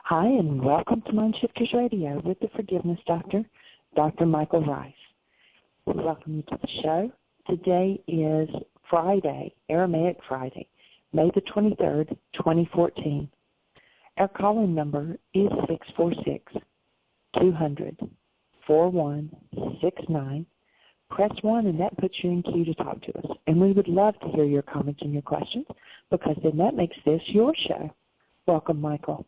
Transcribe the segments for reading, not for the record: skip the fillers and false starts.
Hi, and welcome to Mindshifters Radio with the Forgiveness Doctor, Dr. Michael Ryce. We welcome you to the show. Today is Friday, Aramaic Friday, May the 23rd, 2014. Our call-in number is 646-200-4169. Press 1, and that puts you in queue to talk to us. And we would love to hear your comments and your questions, because then that makes this your show. Welcome, Michael.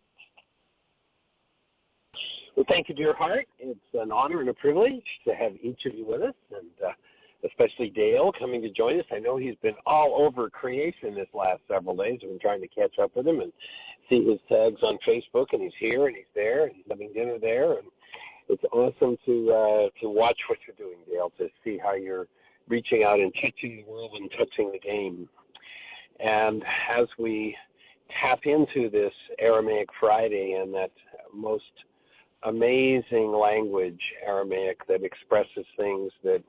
Well, thank you, dear heart. It's an honor and a privilege to have each of you with us, and especially Dale coming to join us. I know he's been all over creation this last several days. I've been trying to catch up with him and see his tags on Facebook, and he's here and he's there, and he's having dinner there. And it's awesome to watch what you're doing, Dale, to see how you're reaching out and touching the world and touching the game. And as we tap into this Aramaic Friday and that most amazing language, Aramaic, that expresses things that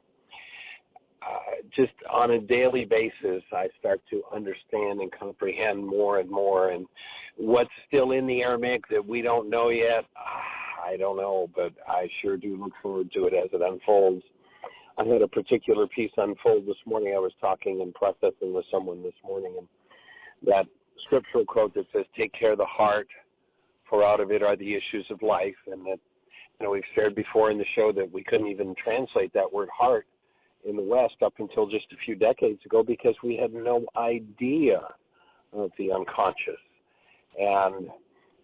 just on a daily basis I start to understand and comprehend more and more. And what's still in the Aramaic that we don't know yet, I don't know, but I sure do look forward to it as it unfolds. I had a particular piece unfold this morning. I was talking and processing with someone this morning, and that scriptural quote that says, "Take care of the heart, for out of it are the issues of life." And that, we've shared before in the show that we couldn't even translate that word heart in the West up until just a few decades ago, because we had no idea of the unconscious, and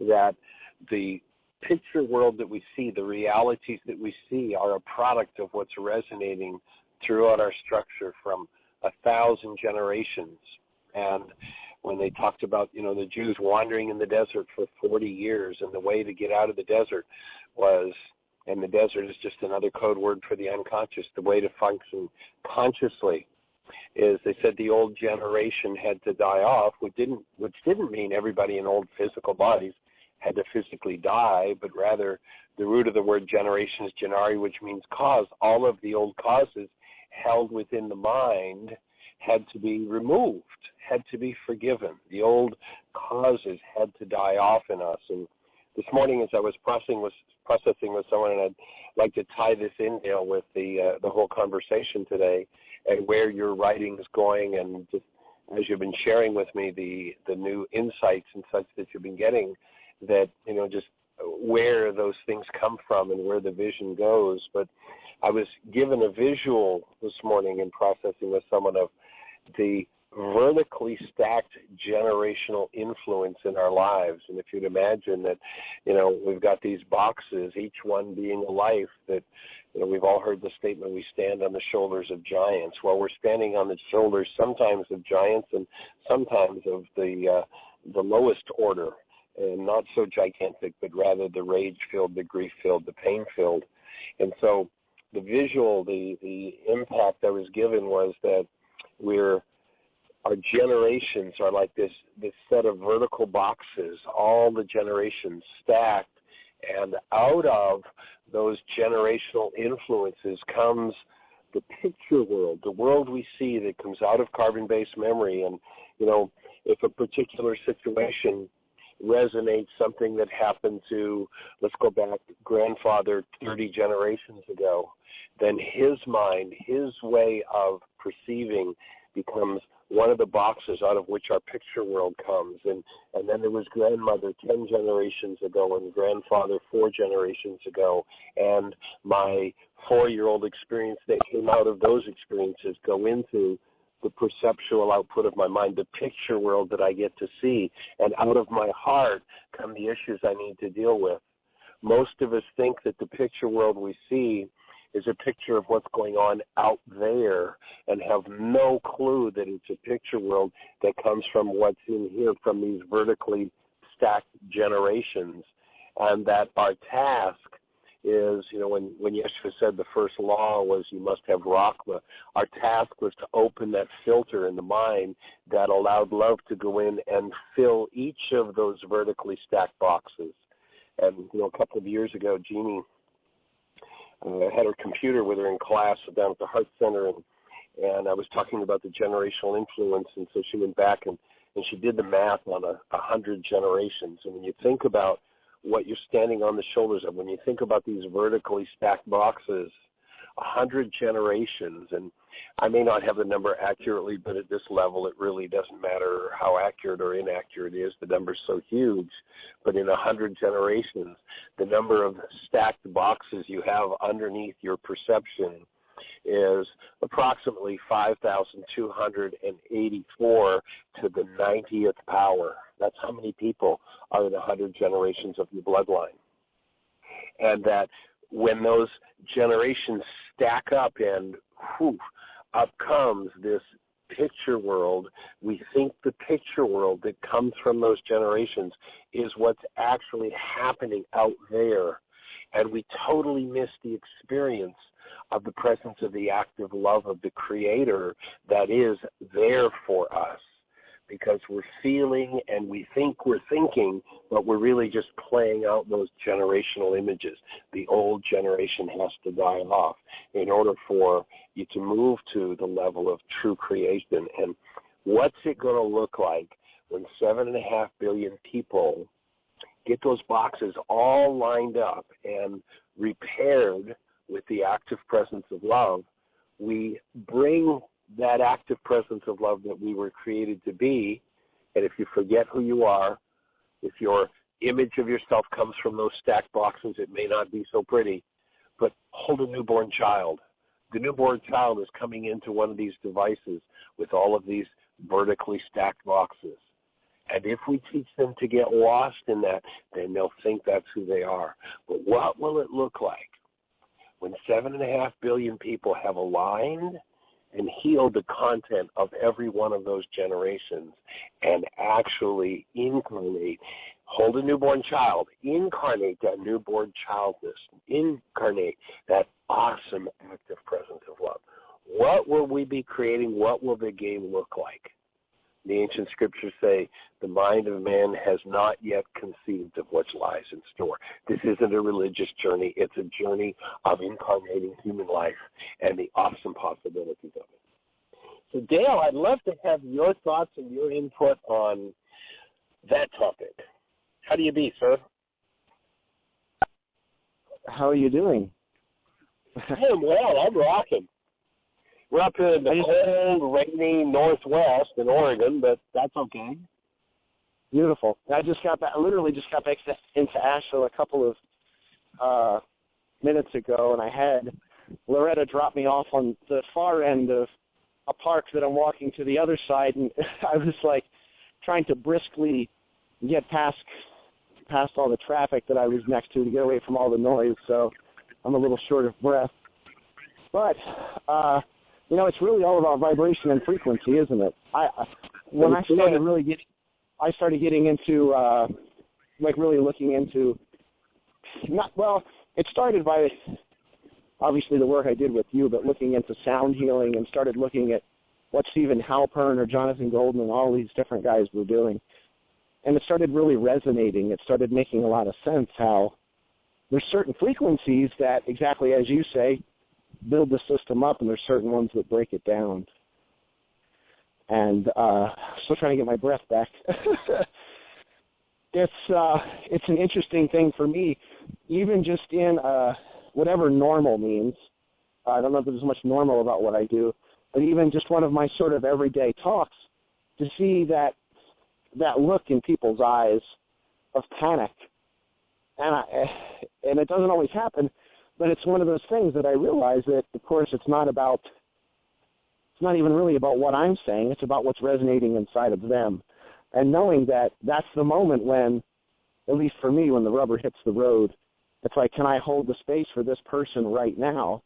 that the picture world that we see, the realities that we see, are a product of what's resonating throughout our structure from 1,000 generations. And when they talked about, the Jews wandering in the desert for 40 years, and the way to get out of the desert was, and the desert is just another code word for the unconscious, the way to function consciously is, they said the old generation had to die off, which didn't mean everybody in old physical bodies had to physically die, but rather the root of the word generation is genari, which means cause. All of the old causes held within the mind had to be removed, had to be forgiven. The old causes had to die off in us. And this morning, as I was processing with someone, and I'd like to tie this in, Dale, with the whole conversation today, and where your writing is going, and just as you've been sharing with me the new insights and such that you've been getting, that just where those things come from and where the vision goes. But I was given a visual this morning in processing with someone of the vertically stacked generational influence in our lives. And if you'd imagine that, we've got these boxes, each one being a life that, we've all heard the statement, we stand on the shoulders of giants. Well, we're standing on the shoulders sometimes of giants and sometimes of the lowest order, and not so gigantic, but rather the rage-filled, the grief-filled, the pain-filled. And so the visual, the impact I was given was that our generations are like this set of vertical boxes, all the generations stacked, and out of those generational influences comes the picture world, the world we see that comes out of carbon-based memory. And, if a particular situation resonates, something that happened to, let's go back, grandfather 30 generations ago, then his mind, his way of perceiving becomes one of the boxes out of which our picture world comes. And then there was grandmother 10 generations ago, and grandfather 4 generations ago, and my 4-year-old experience that came out of those experiences go into the perceptual output of my mind, the picture world that I get to see. And out of my heart come the issues I need to deal with. Most of us think that the picture world we see is a picture of what's going on out there, and have no clue that it's a picture world that comes from what's in here, from these vertically stacked generations. And that our task is, when Yeshua said the first law was you must have Rachma, our task was to open that filter in the mind that allowed love to go in and fill each of those vertically stacked boxes. And, a couple of years ago, Jeannie had her computer with her in class down at the Heart Center, and I was talking about the generational influence, and so she went back and she did the math on 100 generations. And when you think about what you're standing on the shoulders of. When you think about these vertically stacked boxes, 100 generations, and I may not have the number accurately, but at this level it really doesn't matter how accurate or inaccurate it is. The number's so huge, but in 100 generations, the number of stacked boxes you have underneath your perception is approximately 5,284 to the 90th power. That's how many people are in 100 generations of your bloodline. And that when those generations stack up and up comes this picture world, we think the picture world that comes from those generations is what's actually happening out there. And we totally miss the experience of the presence of the active love of the Creator that is there for us, because we're feeling and we think we're thinking, but we're really just playing out those generational images. The old generation has to die off in order for you to move to the level of true creation. And what's it going to look like when 7.5 billion people get those boxes all lined up and repaired with the active presence of love? We bring that active presence of love that we were created to be, and if you forget who you are, if your image of yourself comes from those stacked boxes, it may not be so pretty, but hold a newborn child. The newborn child is coming into one of these devices with all of these vertically stacked boxes. And if we teach them to get lost in that, then they'll think that's who they are. But what will it look like when 7.5 billion people have aligned and healed the content of every one of those generations and actually incarnate, hold a newborn child, incarnate that newborn childness, incarnate that awesome active presence of love? What will we be creating? What will the game look like? The ancient scriptures say the mind of man has not yet conceived of what lies in store. This isn't a religious journey. It's a journey of incarnating human life and the awesome possibilities of it. So, Dale, I'd love to have your thoughts and your input on that topic. How do you be, sir? How are you doing? I am well. I'm rocking. We're up in the cold, rainy Northwest in Oregon, but that's okay. Beautiful. I just got back, literally just got back into Asheville a couple of minutes ago, and I had Loretta drop me off on the far end of a park that I'm walking to the other side, and I was like trying to briskly get past all the traffic that I was next to get away from all the noise, so I'm a little short of breath. But you know, it's really all about vibration and frequency, isn't it? When I started getting into, like really looking into, it started by obviously the work I did with you, but looking into sound healing and started looking at what Stephen Halpern or Jonathan Golden and all these different guys were doing. And it started really resonating. It started making a lot of sense how there's certain frequencies that, exactly as you say, build the system up, and there's certain ones that break it down. And still trying to get my breath back. It's an interesting thing for me, even just in whatever normal means. I don't know if there's much normal about what I do, but even just one of my sort of everyday talks, to see that look in people's eyes of panic. And it doesn't always happen, but it's one of those things that I realize that, of course, it's not even really about what I'm saying. It's about what's resonating inside of them. And knowing that that's the moment when, at least for me, when the rubber hits the road, it's like, can I hold the space for this person right now?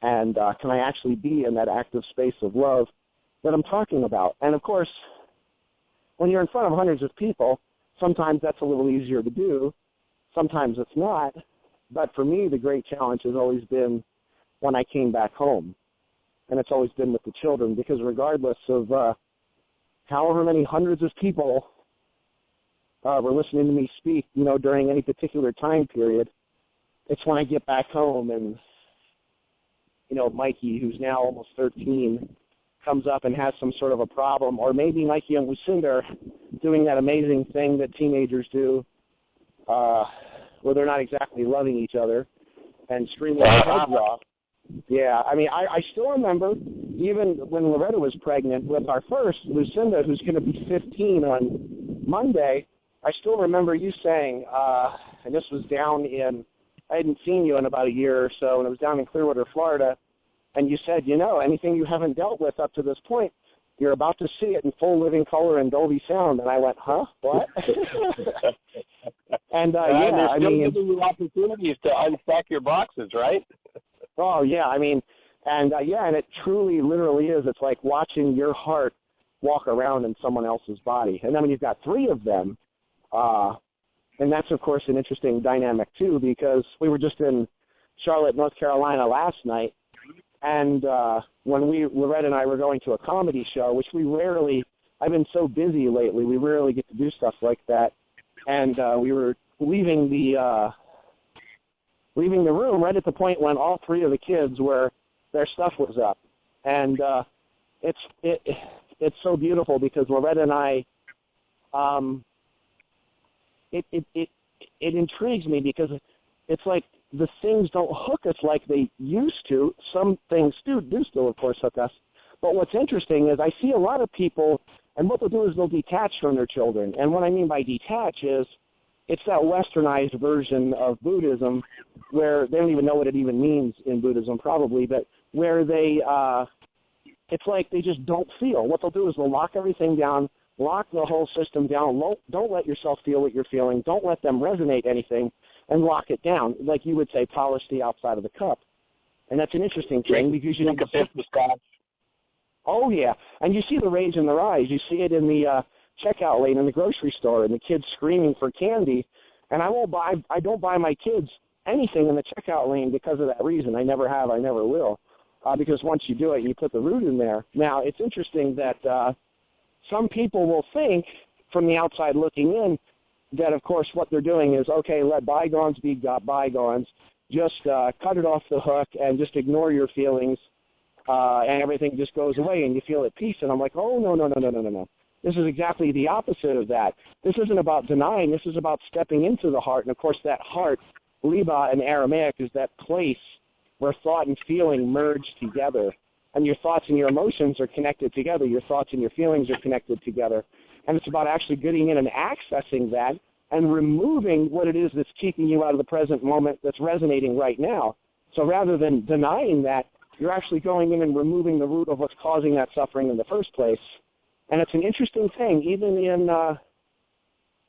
And can I actually be in that active space of love that I'm talking about? And, of course, when you're in front of hundreds of people, sometimes that's a little easier to do. Sometimes it's not. But for me, the great challenge has always been when I came back home. And it's always been with the children, because regardless of however many hundreds of people were listening to me speak, you know, during any particular time period, it's when I get back home and, you know, Mikey, who's now almost 13, comes up and has some sort of a problem, or maybe Mikey and Lucinda are doing that amazing thing that teenagers do, where they're not exactly loving each other and screaming their heads off. Yeah, I mean, I still remember, even when Loretta was pregnant with our first, Lucinda, who's going to be 15 on Monday, I still remember you saying, and this was down in, I hadn't seen you in about a year or so, and it was down in Clearwater, Florida, and you said, you know, anything you haven't dealt with up to this point, you're about to see it in full living color and Dolby sound. And I went, huh? What? And, yeah, I mean, giving you opportunities to unstack your boxes, right? Oh, yeah, I mean, and, yeah, and it truly, literally is. It's like watching your heart walk around in someone else's body. And then when you've got three of them, and that's, of course, an interesting dynamic, too, because we were just in Charlotte, North Carolina last night, and when Loretta and I were going to a comedy show, which we rarely, I've been so busy lately, we rarely get to do stuff like that, and we were leaving the room right at the point when all three of the kids their stuff was up, and it's so beautiful because Loretta and I, it intrigues me because it's like the things don't hook us like they used to. Some things do still, of course, hook us. But what's interesting is I see a lot of people, and what they'll do is they'll detach from their children. And what I mean by detach is it's that westernized version of Buddhism where they don't even know what it even means in Buddhism probably, but where they, it's like they just don't feel. What they'll do is they'll lock everything down, lock the whole system down. Don't let yourself feel what you're feeling. Don't let them resonate anything, and lock it down. Like you would say, polish the outside of the cup. And that's an interesting thing because you drink a fifth of scotch. Oh, yeah. And you see the rage in their eyes. You see it in the checkout lane in the grocery store and the kids screaming for candy. And I don't buy my kids anything in the checkout lane because of that reason. I never have. I never will. Because once you do it, you put the root in there. Now, it's interesting that some people will think from the outside looking in that, of course, what they're doing is, okay, let bygones be bygones. Just cut it off the hook and just ignore your feelings, and everything just goes away and you feel at peace. And I'm like, oh, no. This is exactly the opposite of that. This isn't about denying. This is about stepping into the heart. And, of course, that heart, Liba in Aramaic, is that place where thought and feeling merge together. And your thoughts and your emotions are connected together. Your thoughts and your feelings are connected together. And it's about actually getting in and accessing that and removing what it is that's keeping you out of the present moment that's resonating right now. So rather than denying that, you're actually going in and removing the root of what's causing that suffering in the first place. And it's an interesting thing, even in,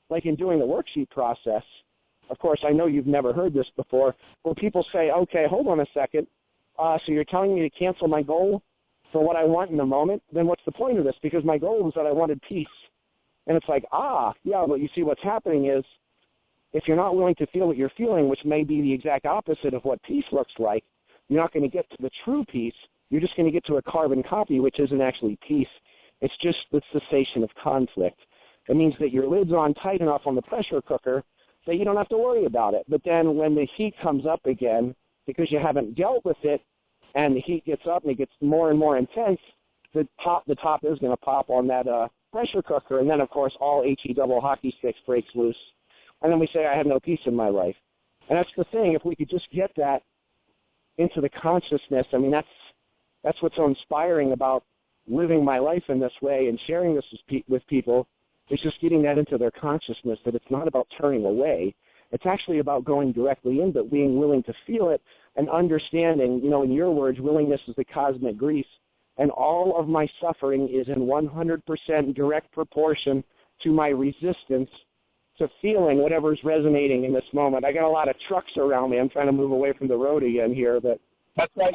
like in doing the worksheet process. Of course, I know you've never heard this before, where people say, okay, hold on a second. So you're telling me to cancel my goal for what I want in the moment? Then what's the point of this? Because my goal was that I wanted peace. And it's like, yeah, but you see what's happening is if you're not willing to feel what you're feeling, which may be the exact opposite of what peace looks like, you're not going to get to the true peace. You're just going to get to a carbon copy, which isn't actually peace. It's just the cessation of conflict. It means that your lid's on tight enough on the pressure cooker that you don't have to worry about it. But then when the heat comes up again, because you haven't dealt with it, and the heat gets up and it gets more and more intense, the top is going to pop on that pressure cooker, and then, of course, all HE double hockey sticks breaks loose. And then we say, I have no peace in my life. And that's the thing. If we could just get that into the consciousness, I mean, that's what's so inspiring about living my life in this way and sharing this with people, is just getting that into their consciousness, that it's not about turning away. It's actually about going directly in, but being willing to feel it and understanding, in your words, willingness is the cosmic grease. And all of my suffering is in 100% direct proportion to my resistance to feeling whatever's resonating in this moment. I got a lot of trucks around me. I'm trying to move away from the road again here. But that's right.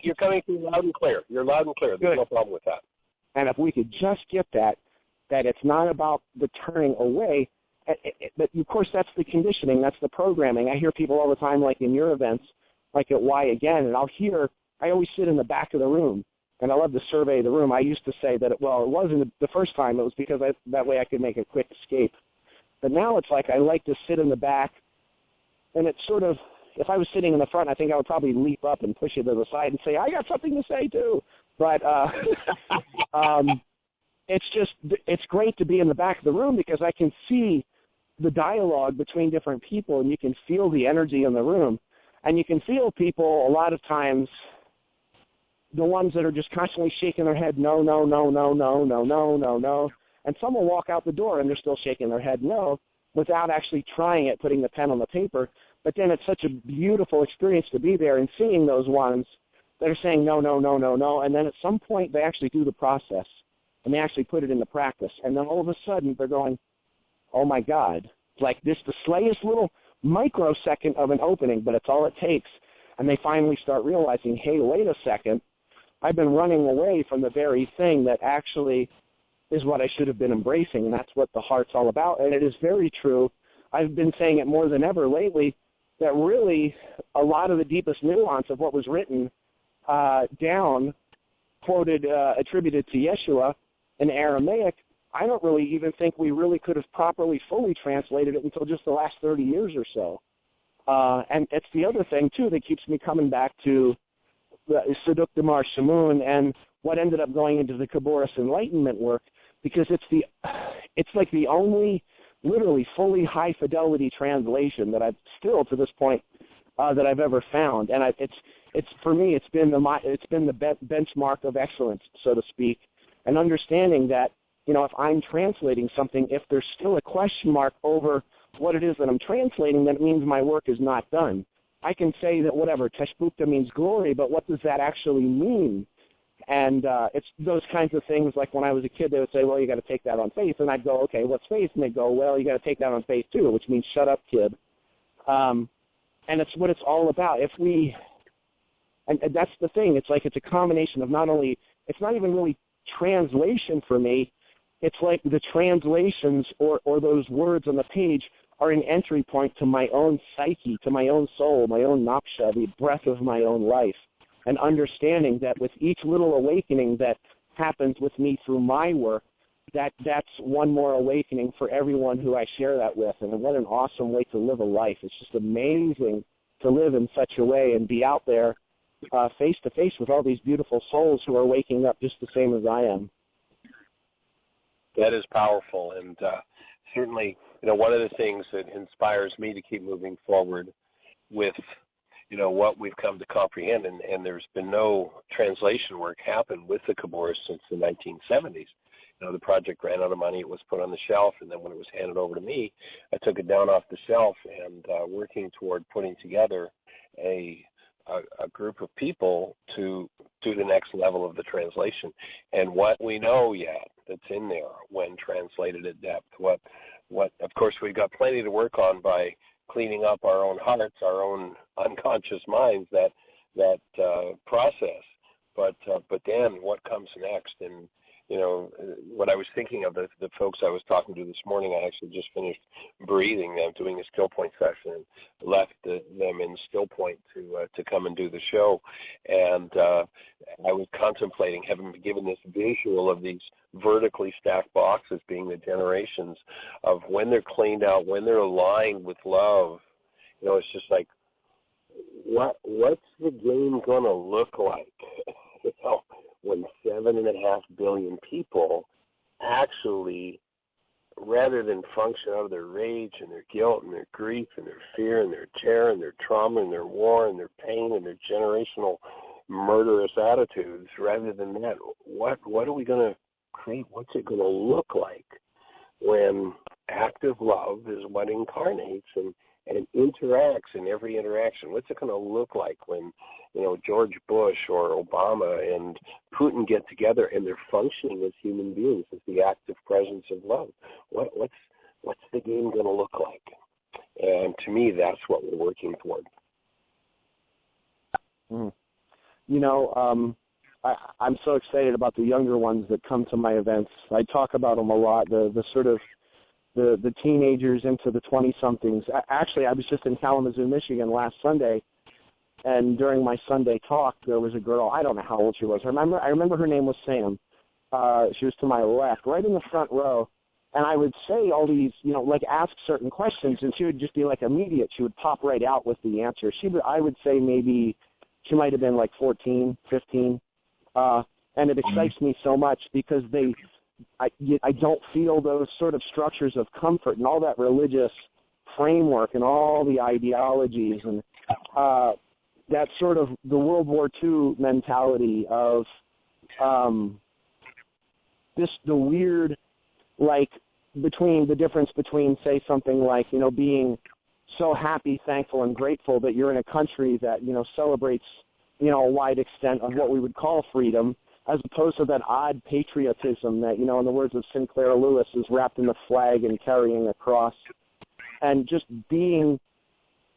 You're coming through loud and clear. You're loud and clear. There's no problem with that. And if we could just get that it's not about the turning away, but of course that's the conditioning, that's the programming. I hear people all the time, like in your events, like at Why Again, and I always sit in the back of the room. And I love to survey the room. I used to say that, it wasn't the first time. It was because that way I could make a quick escape. But now it's like I like to sit in the back, and it's sort of, if I was sitting in the front, I think I would probably leap up and push it to the side and say, I got something to say too. But it's great to be in the back of the room because I can see the dialogue between different people, and you can feel the energy in the room. And you can feel people a lot of times, the ones that are just constantly shaking their head, no, no, no, no, no, no, no, no, no. And some will walk out the door and they're still shaking their head no, without actually trying it, putting the pen on the paper. But then it's such a beautiful experience to be there and seeing those ones that are saying no, no, no, no, no. And then at some point they actually do the process and they actually put it into practice. And then all of a sudden they're going, oh my God, it's like this, the slightest little microsecond of an opening, but it's all it takes. And they finally start realizing, hey, wait a second, I've been running away from the very thing that actually is what I should have been embracing, and that's what the heart's all about. And it is very true. I've been saying it more than ever lately, that really a lot of the deepest nuance of what was written down, quoted, attributed to Yeshua in Aramaic, I don't really even think we really could have properly fully translated it until just the last 30 years or so. And it's the other thing, too, that keeps me coming back to the Seduk Damar Shamoun and what ended up going into the Kabbalist Enlightenment work, because it's like the only literally fully high-fidelity translation that I've still, to this point, that I've ever found. And it's for me, it's been the benchmark of excellence, so to speak, and understanding that, you know, if I'm translating something, if there's still a question mark over what it is that I'm translating, then it means my work is not done. I can say that whatever, Teshbukta means glory, but what does that actually mean? And it's those kinds of things, like when I was a kid, they would say, well, you got to take that on faith. And I'd go, okay, what's faith? And they'd go, well, you got to take that on faith too, which means shut up, kid. And it's what it's all about. And that's the thing, it's like it's a combination of not only, it's not even really translation for me, it's like the translations or those words on the page are an entry point to my own psyche, to my own soul, my own napsha, the breath of my own life, and understanding that with each little awakening that happens with me through my work, that's one more awakening for everyone who I share that with. And what an awesome way to live a life. It's just amazing to live in such a way and be out there face to face with all these beautiful souls who are waking up just the same as I am. That is powerful, and certainly, you know, one of the things that inspires me to keep moving forward with, you know, what we've come to comprehend, and there's been no translation work happen with the Kabbalists since the 1970s. You know, the project ran out of money, it was put on the shelf, and then when it was handed over to me, I took it down off the shelf and working toward putting together a group of people to do the next level of the translation. And what we know yet that's in there when translated at depth, what of course we've got plenty to work on by cleaning up our own hearts, our own unconscious minds, that process. But then what comes next? And you know, what I was thinking of, the folks I was talking to this morning, I actually just finished breathing. I'm doing a still point session and left them in still point to come and do the show. And I was contemplating, having been given this visual of these vertically stacked boxes being the generations of when they're cleaned out, when they're aligned with love. You know, it's just like, what's the game going to look like? You know, when 7.5 billion people actually, rather than function out of their rage and their guilt and their grief and their fear and their terror and their trauma and their war and their pain and their generational murderous attitudes, rather than that, what are we going to create? What's it going to look like when active love is what incarnates and interacts in every interaction? What's it going to look like when, you know, George Bush or Obama and Putin get together and they're functioning as human beings, as the active presence of love? What's the game going to look like? And to me, that's what we're working toward. You know, I'm so excited about the younger ones that come to my events. I talk about them a lot, the sort of the teenagers into the 20-somethings. Actually, I was just in Kalamazoo, Michigan last Sunday, and during my Sunday talk, there was a girl, I don't know how old she was. I remember her name was Sam. She was to my left, right in the front row, and I would say all these, you know, like ask certain questions, and she would just be like immediate. She would pop right out with the answer. I would say maybe she might have been like 14, 15, and it excites me so much because I don't feel those sort of structures of comfort and all that religious framework and all the ideologies and that sort of the World War II mentality of the weird, like, between the difference between, say, something like, being so happy, thankful, and grateful that you're in a country that, celebrates, a wide extent of what we would call freedom, as opposed to that odd patriotism that, in the words of Sinclair Lewis, is wrapped in the flag and carrying a cross. And just being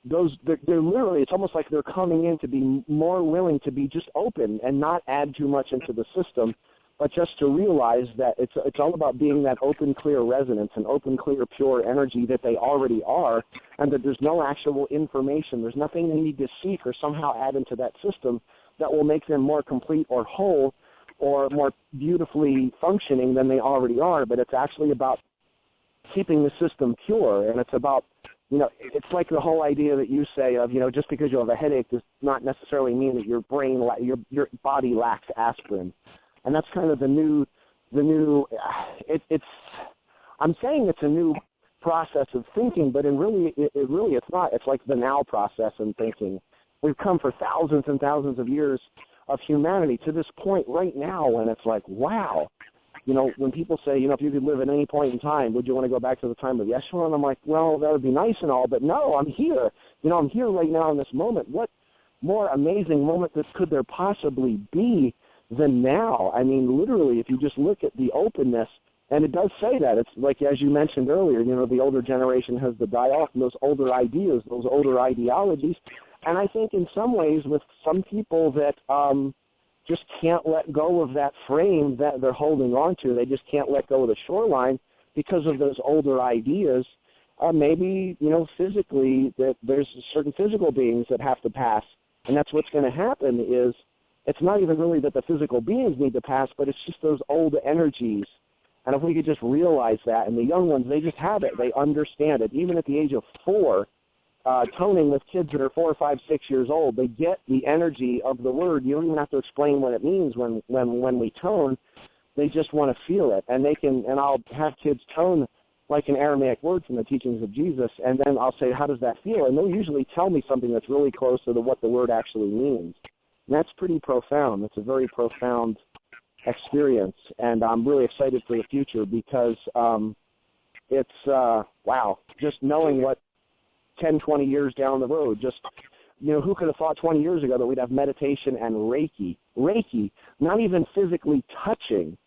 they're literally, it's almost like they're coming in to be more willing to be just open and not add too much into the system, but just to realize that it's all about being that open, clear resonance and open, clear, pure energy that they already are, and that there's no actual information. There's nothing they need to seek or somehow add into that system that will make them more complete or whole or more beautifully functioning than they already are, but it's actually about keeping the system pure, and it's about, it's like the whole idea that you say of, just because you have a headache does not necessarily mean that your body lacks aspirin. And that's kind of the new. I'm saying it's a new process of thinking, but it's not. It's like the now process in thinking. We've come for thousands and thousands of years of humanity to this point right now when it's like, wow. When people say, if you could live at any point in time, would you want to go back to the time of Yeshua? And I'm like, well, that would be nice and all, but no, I'm here. I'm here right now in this moment. What more amazing moment could there possibly be than now? I mean, literally, if you just look at the openness, and it does say that. It's like, as you mentioned earlier, the older generation has the die-off, and those older ideas, those older ideologies. And I think in some ways with some people that just can't let go of that frame that they're holding on to. They just can't let go of the shoreline because of those older ideas. Maybe, physically, that there's certain physical beings that have to pass. And that's what's going to happen is it's not even really that the physical beings need to pass, but it's just those old energies. And if we could just realize that, and the young ones, they just have it. They understand it. Even at the age of 4, toning with kids that are 4, 5, 6 years old, they get the energy of the word. You don't even have to explain what it means when we tone. They just want to feel it, and and I'll have kids tone like an Aramaic word from the teachings of Jesus, and then I'll say, how does that feel? And they'll usually tell me something that's really close to what the word actually means. And that's pretty profound. It's a very profound experience, and I'm really excited for the future because it's, wow, just knowing what 10, 20 years down the road, just, who could have thought 20 years ago that we'd have meditation and Reiki, not even physically touching,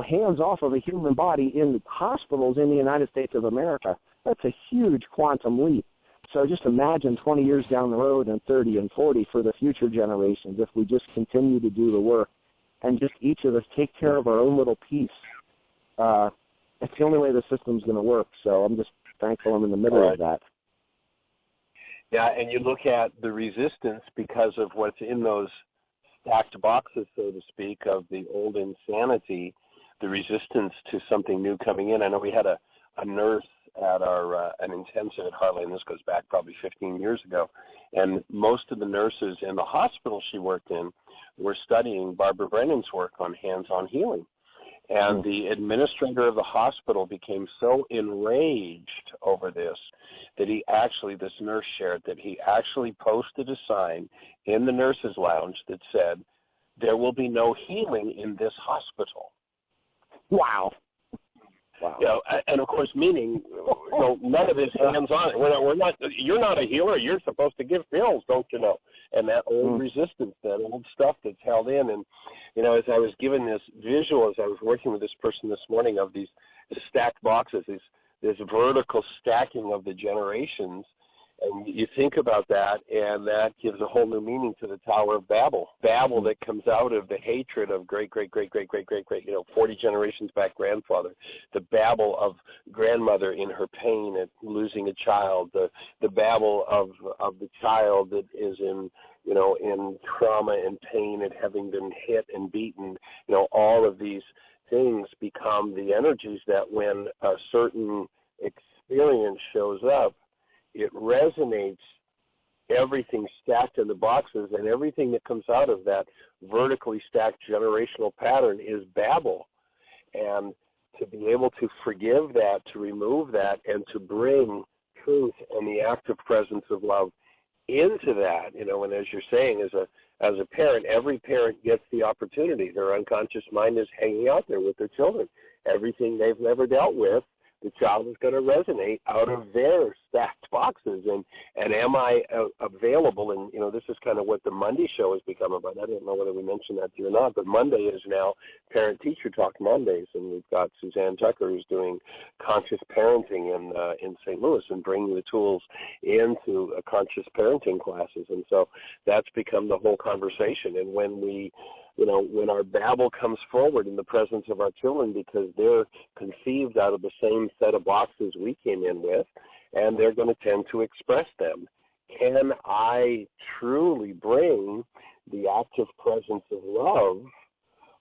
hands off of a human body in hospitals in the United States of America. That's a huge quantum leap. So just imagine 20 years down the road and 30 and 40 for the future generations if we just continue to do the work and just each of us take care of our own little piece. It's the only way the system's going to work. So I'm just thankful I'm in the middle of that. Yeah, and you look at the resistance because of what's in those stacked boxes, so to speak, of the old insanity, the resistance to something new coming in. I know we had a nurse at an intensive at Harley, and this goes back probably 15 years ago, and most of the nurses in the hospital she worked in were studying Barbara Brennan's work on hands-on healing. And the administrator of the hospital became so enraged over this that this nurse shared that he actually posted a sign in the nurses' lounge that said, "There will be no healing in this hospital." Wow. And of course, meaning, none of this hands-on. We're not. You're not a healer. You're supposed to give pills, don't you know? And that old resistance, that old stuff that's held in. And as I was given this visual, as I was working with this person this morning, of these stacked boxes, this vertical stacking of the generations, and you think about that, and that gives a whole new meaning to the Tower of Babel. Babel that comes out of the hatred of great, 40 generations back grandfather. The Babel of grandmother in her pain at losing a child. The Babel of the child that is in trauma and pain at having been hit and beaten. All of these things become the energies that when a certain experience shows up, it resonates everything stacked in the boxes, and everything that comes out of that vertically stacked generational pattern is Babel. And to be able to forgive that, to remove that, and to bring truth and the active presence of love into that, and as you're saying, as a parent, every parent gets the opportunity. Their unconscious mind is hanging out there with their children. Everything they've never dealt with, the child is going to resonate out of their stacked boxes. And am I available? And, this is kind of what the Monday show has become about. I don't know whether we mentioned that to you or not, but Monday is now Parent-Teacher Talk Mondays, and we've got Suzanne Tucker who's doing conscious parenting in St. Louis and bringing the tools into conscious parenting classes. And so that's become the whole conversation. And when when our babble comes forward in the presence of our children, because they're conceived out of the same set of boxes we came in with, and they're going to tend to express them. Can I truly bring the active presence of love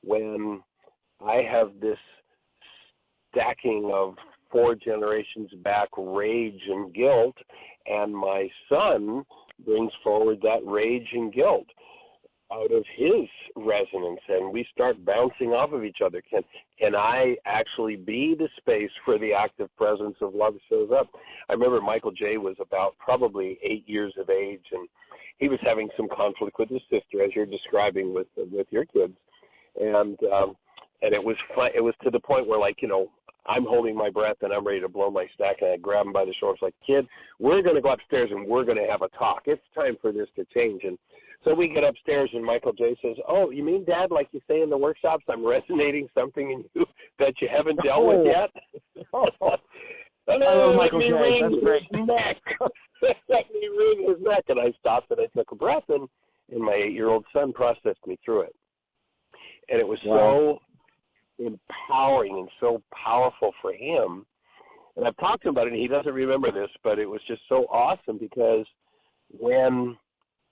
when I have this stacking of 4 generations back rage and guilt, and my son brings forward that rage and guilt out of his resonance, and we start bouncing off of each other? Can I actually be the space where the active presence of love shows up? I remember Michael J. was about probably 8 years of age, and he was having some conflict with his sister, as you're describing with your kids, and it was fun. It was to the point where, I'm holding my breath and I'm ready to blow my stack, and I grab him by the shoulders like, kid, we're going to go upstairs and we're going to have a talk. It's time for this to change. And so we get upstairs, and Michael J. says, oh, you mean, Dad, like you say in the workshops, I'm resonating something in you that you haven't dealt with yet? I love Michael J. That's great. Let me wring his neck. And I stopped and I took a breath, and my 8-year-old son processed me through it. And it was so empowering and so powerful for him. And I've talked to him about it, and he doesn't remember this, but it was just so awesome, because when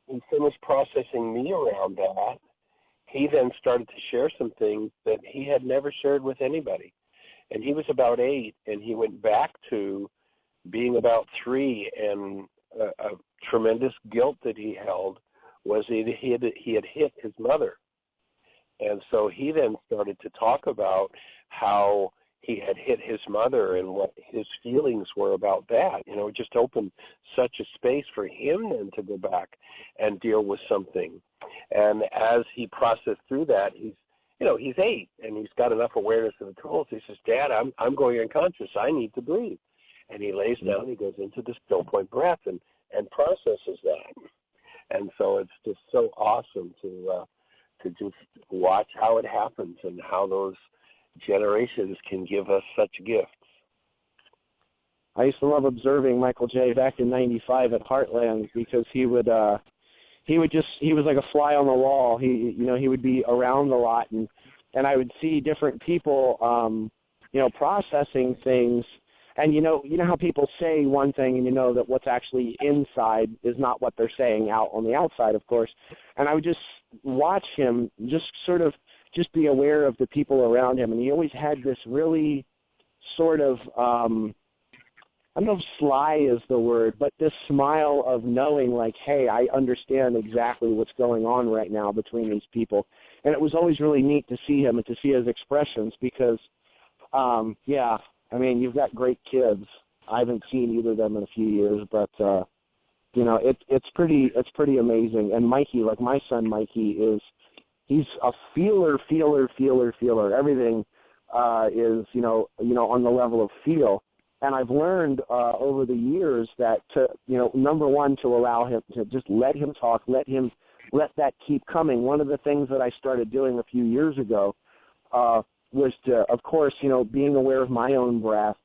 he finished processing me around that, he then started to share some things that he had never shared with anybody. And he was about 8, and he went back to being about 3, and a tremendous guilt that he held was he had hit his mother. And so he then started to talk about how he had hit his mother and what his feelings were about that. It just opened such a space for him then to go back and deal with something. And as he processed through that, he's 8, and he's got enough awareness of the tools. He says, Dad, I'm going unconscious. I need to breathe. And he lays down, he goes into the still point breath and processes that. And so it's just so awesome to just watch how it happens and how those generations can give us such gifts. I used to love observing Michael J. back in '95 at Heartland, because he was like a fly on the wall. He would be around a lot, and I would see different people processing things. And you know how people say one thing, and that what's actually inside is not what they're saying out on the outside, of course. And I would just watch him, just be aware of the people around him, and he always had this really sort of I don't know if sly is the word, but this smile of knowing, like, hey, I understand exactly what's going on right now between these people. And it was always really neat to see him and to see his expressions, because you've got great kids. I haven't seen either of them in a few years, but it's pretty amazing. And Mikey, like my son Mikey, he's a feeler. Everything is on the level of feel. And I've learned over the years that number one, to allow him to just let him talk, let that keep coming. One of the things that I started doing a few years ago was to, of course, being aware of my own breath,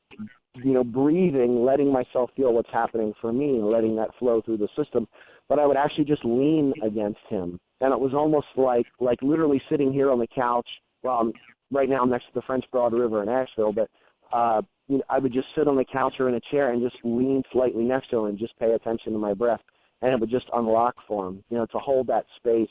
breathing, letting myself feel what's happening for me and letting that flow through the system. But I would actually just lean against him. And it was almost like literally sitting here on the couch. Well, right now I'm next to the French Broad River in Asheville, but I would just sit on the couch or in a chair and just lean slightly next to him and just pay attention to my breath. And it would just unlock for him, to hold that space.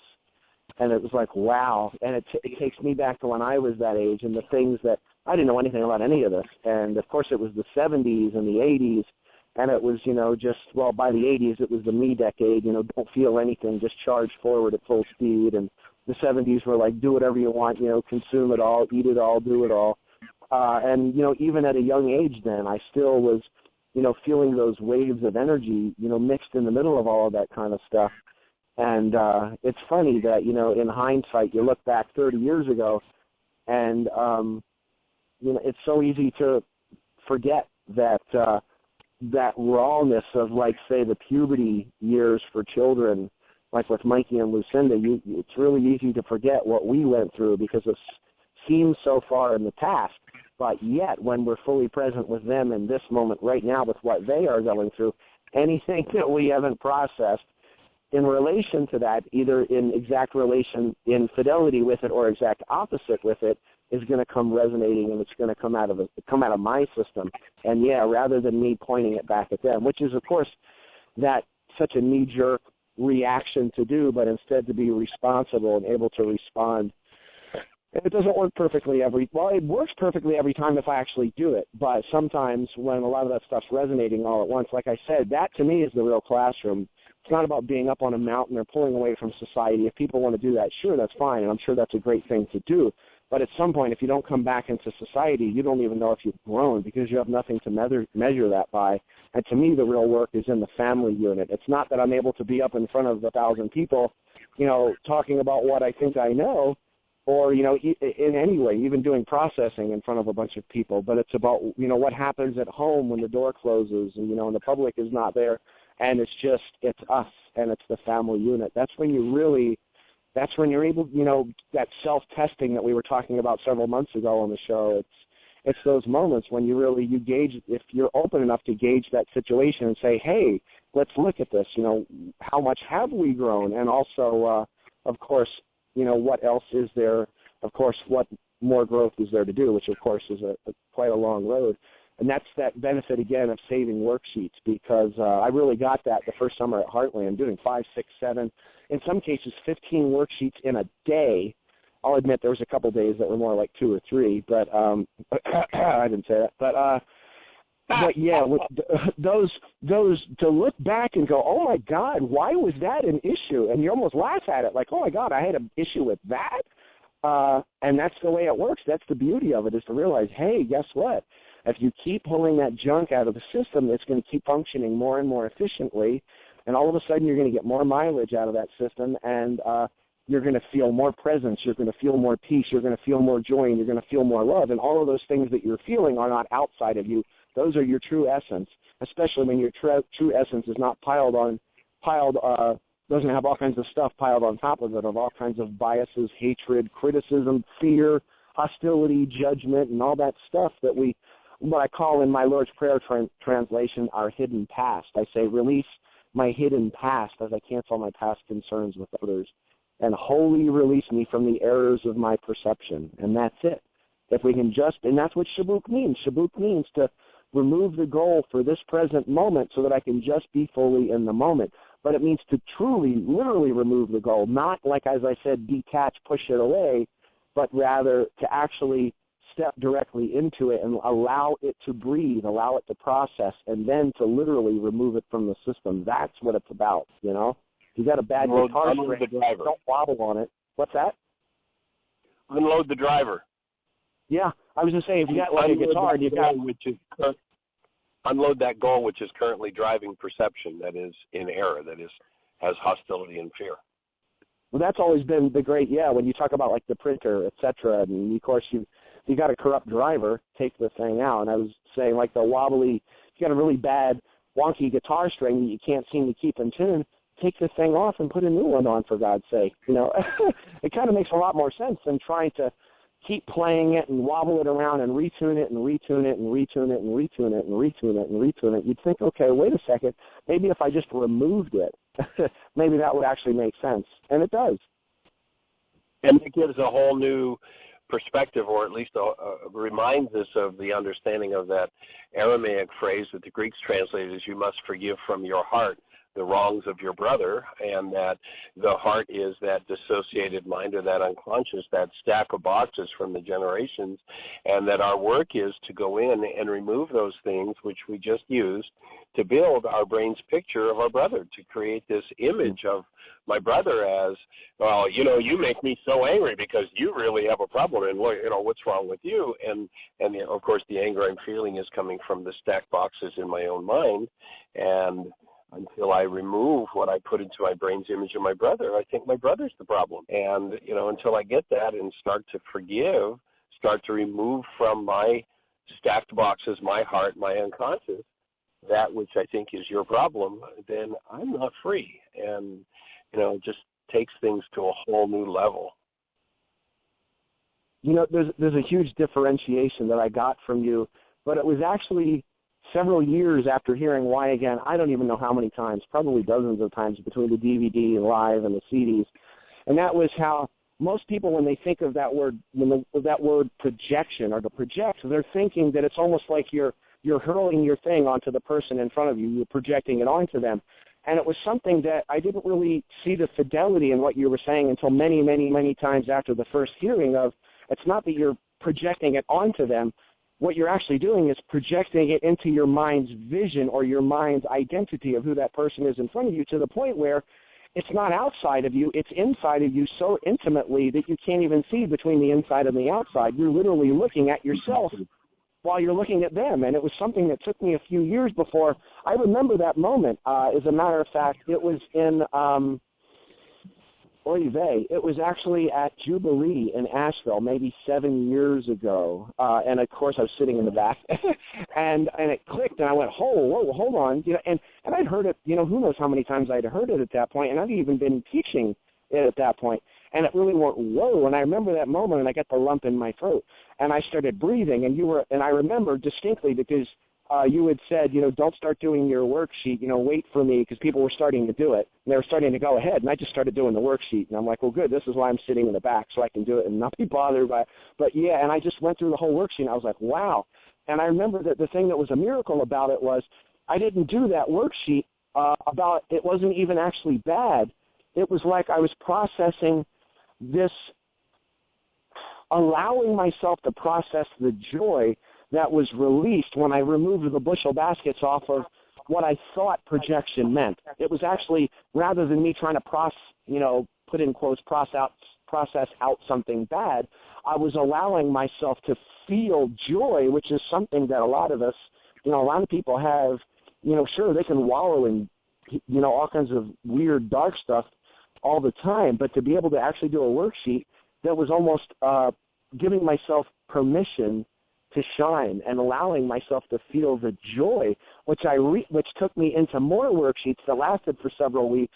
And it was like, wow. And it takes me back to when I was that age and the things that I didn't know anything about any of this. And, of course, it was the 70s and the 80s. And it was, by the 80s, it was the me decade, don't feel anything, just charge forward at full speed. And the 70s were like, do whatever you want, consume it all, eat it all, do it all. And, even at a young age then, I still was, feeling those waves of energy, mixed in the middle of all of that kind of stuff. And it's funny that, in hindsight, you look back 30 years ago, and, it's so easy to forget that that rawness of, like, say, the puberty years for children, like with Mikey and Lucinda. It's really easy to forget what we went through because it seems so far in the past. But yet, when we're fully present with them in this moment right now with what they are going through, anything that we haven't processed in relation to that, either in exact relation, in fidelity with it, or exact opposite with it, is going to come resonating, and it's going to come out of my system. And rather than me pointing it back at them, which is, of course, that such a knee-jerk reaction to do, but instead to be responsible and able to respond. It doesn't work perfectly it works perfectly every time if I actually do it, but sometimes when a lot of that stuff's resonating all at once, like I said, that to me is the real classroom. It's not about being up on a mountain or pulling away from society. If people want to do that, sure, that's fine, and I'm sure that's a great thing to do. But at some point, if you don't come back into society, you don't even know if you've grown because you have nothing to measure that by. And to me, the real work is in the family unit. It's not that I'm able to be up in front of 1,000 people, talking about what I think I know, or, in any way, even doing processing in front of a bunch of people. But it's about, what happens at home when the door closes and, and the public is not there. And it's us, and it's the family unit. That's when you're able, that self-testing that we were talking about several months ago on the show. It's those moments when you gauge, if you're open enough to gauge that situation and say, hey, let's look at this, how much have we grown? And also, of course, what else is there? Of course, what more growth is there to do, which, of course, is quite a long road. And that's that benefit, again, of saving worksheets, because I really got that the first summer at Heartland, doing 5, 6, 7, in some cases 15 worksheets in a day. I'll admit there was a couple days that were more like 2 or 3, but I didn't say that. But yeah, with those to look back and go, oh my God, why was that an issue? And you almost laugh at it, like, oh my God, I had an issue with that. And that's the way it works. That's the beauty of it, is to realize, hey, guess what? If you keep pulling that junk out of the system, it's going to keep functioning more and more efficiently, and all of a sudden you're going to get more mileage out of that system, and you're going to feel more presence, you're going to feel more peace, you're going to feel more joy, and you're going to feel more love. And all of those things that you're feeling are not outside of you. Those are your true essence, especially when your true essence is not doesn't have all kinds of stuff piled on top of it, of all kinds of biases, hatred, criticism, fear, hostility, judgment, and all that stuff that what I call in my Lord's Prayer translation, our hidden past. I say, release my hidden past as I cancel my past concerns with others, and wholly release me from the errors of my perception. And that's it. If we can and that's what Shabuk means. Shabuk means to remove the goal for this present moment so that I can just be fully in the moment. But it means to truly, literally remove the goal, not like, as I said, detach, push it away, but rather to actually step directly into it and allow it to breathe, allow it to process, and then to literally remove it from the system. That's what it's about, If you got a bad guitar string, don't wobble on it. What's that? Unload the driver. Yeah, I was going to say, if you got like a guitar and you've got... Unload that goal which is currently driving perception, that is in error, that has hostility and fear. Well, that's always been the great, when you talk about like the printer, et cetera, and of course you got a corrupt driver, take the thing out. And I was saying, like, the wobbly, you got a really bad, wonky guitar string that you can't seem to keep in tune, take the thing off and put a new one on, for God's sake. It kind of makes a lot more sense than trying to keep playing it and wobble it around and retune it and retune it and retune it and retune it and retune it and retune it. You'd think, okay, wait a second, maybe if I just removed it, maybe that would actually make sense. And it does. And it gives a whole new perspective, or at least reminds us of the understanding of that Aramaic phrase that the Greeks translated as, you must forgive from your heart. the wrongs of your brother, and that the heart is that dissociated mind, or that unconscious, that stack of boxes from the generations, and that our work is to go in and remove those things which we just used to build our brain's picture of our brother, to create this image of my brother as, well, you make me so angry because you really have a problem, and what's wrong with you? And of course the anger I'm feeling is coming from the stacked boxes in my own mind, and until I remove what I put into my brain's image of my brother, I think my brother's the problem. And, until I get that and start to forgive, start to remove from my stacked boxes, my heart, my unconscious, that which I think is your problem, then I'm not free. And, it just takes things to a whole new level. There's a huge differentiation that I got from you, but it was actually several years after hearing Why Again, I don't even know how many times, probably dozens of times between the DVD and live and the CDs, and that was how most people, when they think of that word, that word projection or to project, they're thinking that it's almost like you're hurling your thing onto the person in front of you, you're projecting it onto them. And it was something that I didn't really see the fidelity in what you were saying until many, many, many times after the first hearing of, it's not that you're projecting it onto them. What you're actually doing is projecting it into your mind's vision or your mind's identity of who that person is in front of you, to the point where it's not outside of you, it's inside of you so intimately that you can't even see between the inside and the outside. You're literally looking at yourself while you're looking at them. And it was something that took me a few years before. I remember that moment. As a matter of fact, it was in it was actually at Jubilee in Asheville maybe 7 years ago, and of course I was sitting in the back, and it clicked, and I went, whoa, hold on, and I'd heard it, who knows how many times I'd heard it at that point, and I'd even been teaching it at that point, and it really went, whoa, and I remember that moment, and I got the lump in my throat, and I started breathing, and I remember distinctly because you had said, don't start doing your worksheet, wait for me, because people were starting to do it, and they were starting to go ahead, and I just started doing the worksheet, and I'm like, well, good, this is why I'm sitting in the back, so I can do it and not be bothered by it. But yeah, and I just went through the whole worksheet, and I was like, wow. And I remember that the thing that was a miracle about it was I didn't do that worksheet it wasn't even actually bad. It was like I was processing this, allowing myself to process the joy that was released when I removed the bushel baskets off of what I thought projection meant. It was actually, rather than me trying to put in quotes, process out something bad, I was allowing myself to feel joy, which is something that a lot of us, a lot of people have, sure, they can wallow in, all kinds of weird, dark stuff all the time, but to be able to actually do a worksheet that was almost giving myself permission to shine and allowing myself to feel the joy, which took me into more worksheets that lasted for several weeks.